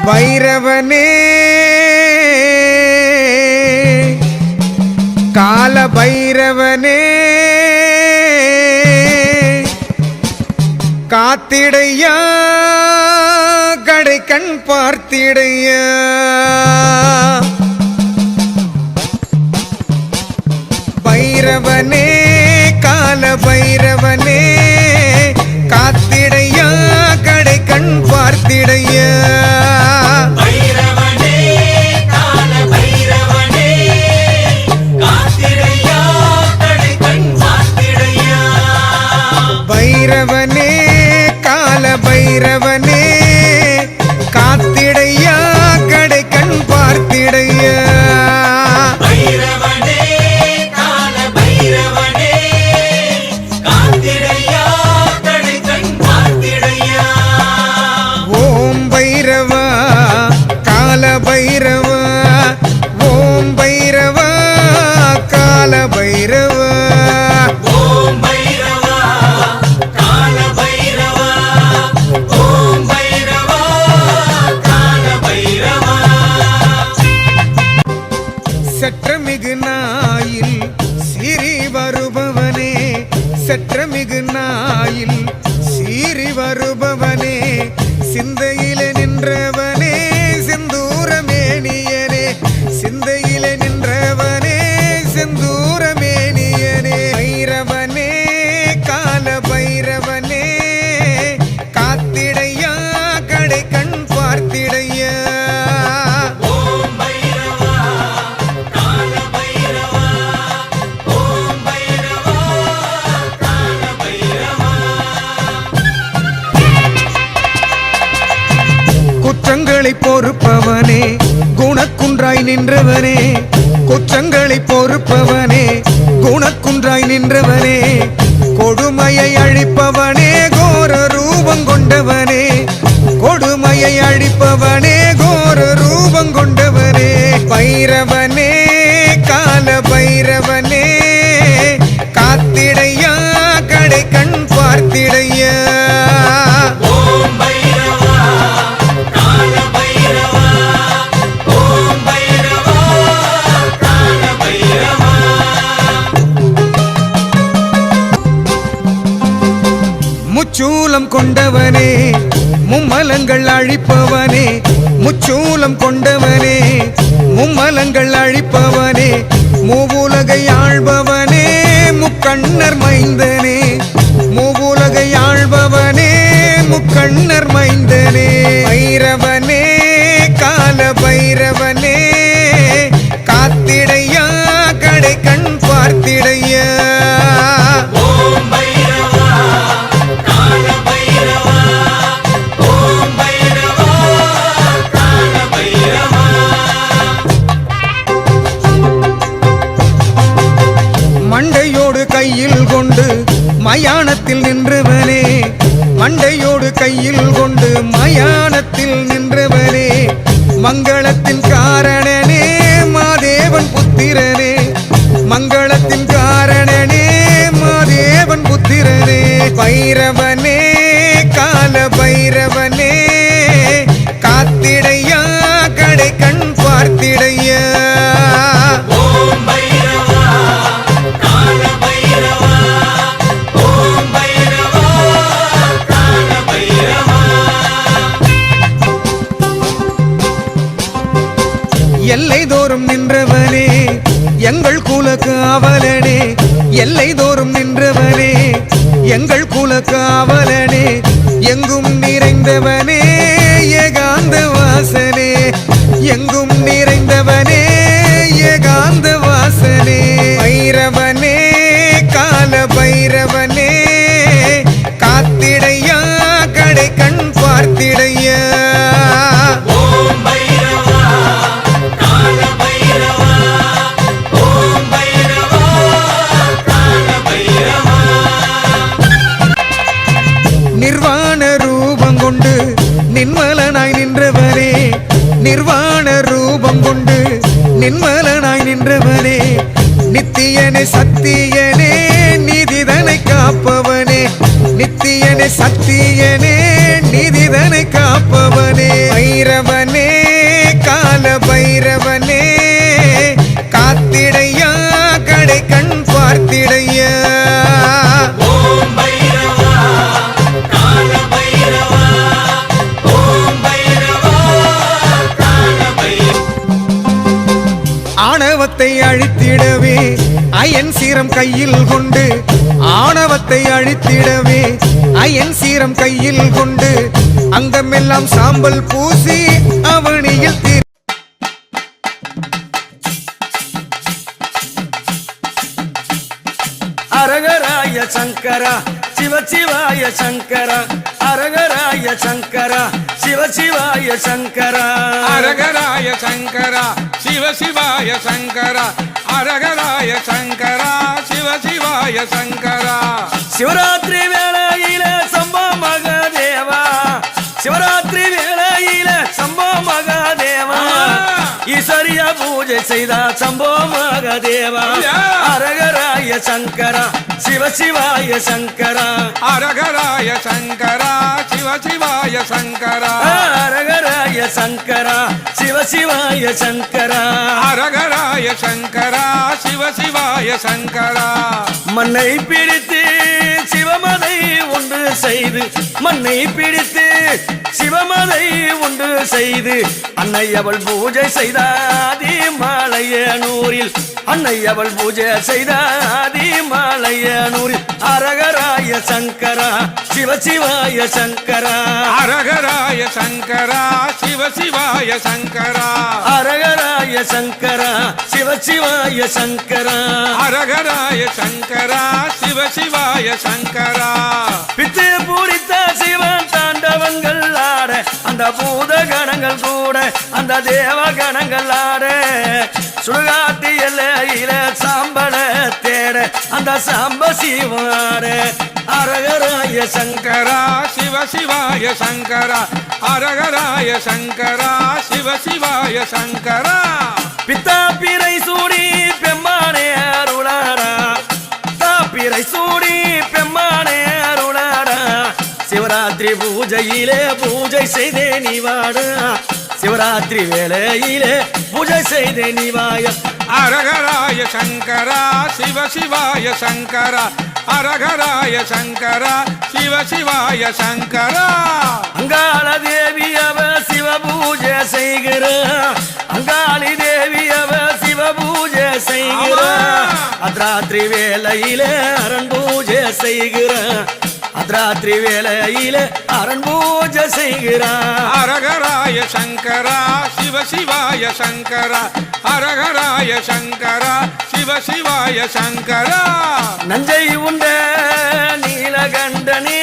பைரவனே கால பைரவனே காத்திடையா கடை கண் பார்த்திடையா பைரவனே கால பைரவனே காத்திடையா கடை கண் பார்த்திடையா பைரவனே கால பைரவனே காத்திடையா கடை கண் பார்த்திடையா பைரவனே கால பைரவனே காத்திடையா கடை கண் பார்த்திடையா ஓம் பைரவா கால பைரவா ஓம் பைரவா கால பைரவா சற்றமிகு நாயில் சீறி வருபவனே சற்றமிகு நாயில் சீறி வருபவனே சிந்தையில நின்றவனே செந்தூரமேனியனே சிந்தையில நின்றவனே செந்தூரமேனியனே பைரவனே கால பைரவனே காத்திடையா கடை கண் பார்த்திடையா குற்றங்களை பொறுப்பவனே குணக்குன்றாய் நின்றவனே குற்றங்களை பொறுப்பவனே குணக்குன்றாய் நின்றவனே கொடுமையை அழிப்பவனே கோர ரூபம் கொண்டவனே கொடுமையை அழிப்பவனே கோர ரூபம் கொண்டவனே பைரவனே கால பைரவனே காத்திடையா கடை கண் பார்த்திடையா முச்சூலம் கொண்டவனே மும்மலங்கள் அழிப்பவனே முச்சூலம் கொண்டவனே மும்மலங்கள் அழிப்பவனே மூவுலகை ஆள்பவனே முக்கண்ணர் மைந்தனே மூவுலகை ஆள்பவனே முக்கண்ணர் மைந்தனே பைரவனே கால பைரவனே காத்திடையா கடை கண் பார்த்திடையா மண்டையோடு கையில் கொண்டு மயானத்தில் நின்றவனே மண்டையோடு கையில் கொண்டு மயானத்தில் நின்றவனே மங்களத்தின் காரணனே மாதேவன் புத்திரனே மங்களத்தின் காரணனே மாதேவன் புத்திரனே பைரவனே கால பைரவனே காத்திடையா கடை கண் பார்த்திடையா எல்லை தோறும் நின்றவனே எங்கள் குல காவலனே எல்லை தோறும் நின்றவனே எங்கள் குல காவலனே எங்கும் நிறைந்தவனே ஏகாந்த வாசனே எங்கும் நிறைந்தவனே ஏகாந்த வாசனே பைரவனே கால பைரவனே காத்திடையா கடை கண் பார்த்திடையா நிர்வாண ரூபம் கொண்டு நின்மலனாய் நின்றவனே நிர்வாண ரூபம் கொண்டு நின்மலனாய் நின்றவனே நித்தியனே சத்தியனே நீதிதனை காப்பவனே நித்தியனே சத்தியனே நீதிதனை காப்பவனே பைரவனே ஆணவத்தை அழித்திடவே அயன் சீரம் கையில் கொண்டு ஆணவத்தை அழித்திடவே அயன் சீரம் கையில் கொண்டு அங்கமெல்லாம் சாம்பல் பூசி அவனியில் தீ அரகராய சங்கரா சிவசிவாய சங்கரா அரகராய சங்கரா சிவசிவாய சங்கரா அரகராய சங்கரா சிவசிவாய சங்கரா அரகராய சங்கரா சிவசிவாய சங்கரா சிவராத்திரி வேளையில சம்போ மகாதேவா சிவராத்திரி வேளையில சம்போ மகாதேவா ஈஸ்வரிய பூஜை செய்தா சம்போ மகாதேவா அரகராய சங்கரா சிவசிவாய சங்கரா அரகராய சங்கரா சிவசிவாய சங்கரா அரகராய சங்கரா சிவசிவாய சங்கரா அரகராய சங்கரா சிவசிவாய சங்கரா மண்ணை பிடித்து சிவமதை ஒன்று செய்து மண்ணை பிடித்து சிவமதை ஒன்று செய்து அன்னை அவள் பூஜை செய்தாதி மாலையனூரில் அன்னை அவள் பூஜை செய்தாதி மாலையனூரில் அரகராய சங்கரா சிவசிவாய சங்கரா அரகராய சங்கரா சிவசிவாய சங்கரா அரகராய சங்கரா சிவசிவாய சங்கரா அரகராய சங்கரா சிவசிவாய சங்கரா பித்து பூரித்த சிவன் தாண்டவங்கள் ஆட அந்த பூத கணங்கள் கூட அந்த தேவ கணங்கள் ஆட சுடுகாட்டு எல்லையில சாம்பல தேட அந்த சாம்ப சிவாட அரகராய சங்கரா சிவசிவாய சங்கரா அரகராய சங்கரா சிவசிவாய சங்கரா பித்தாப்பிரை சூடி பெம்மானே அருளாரா தாப்பிரை சூடி பெம்மானே அருளாரா சிவராத்திரி பூஜையிலே பூஜை செய்தே நீவாடா சிவராத்திரி வேளையிலே பூஜை செய்தே நீவாய அரகராய சங்கரா சிவசிவாய சங்கரா அரகராய சங்கரா சிவசிவாய சங்கரா அங்காள தேவி அவ சிவ பூஜை செய்கிற அங்காளி தேவி அவ சிவ பூஜை செய்கிற அத்ராத்திரி வேளையிலே அரண் பூஜை செய்கிற அத்ராத்திரி வேளையிலே அரண் பூஜை செய்கிற அரகராய சங்கரா சிவசிவாய சங்கரா அரகராய சங்கரா சிவசிவாய சங்கரா நஞ்சை உண்ட நீலகண்டனே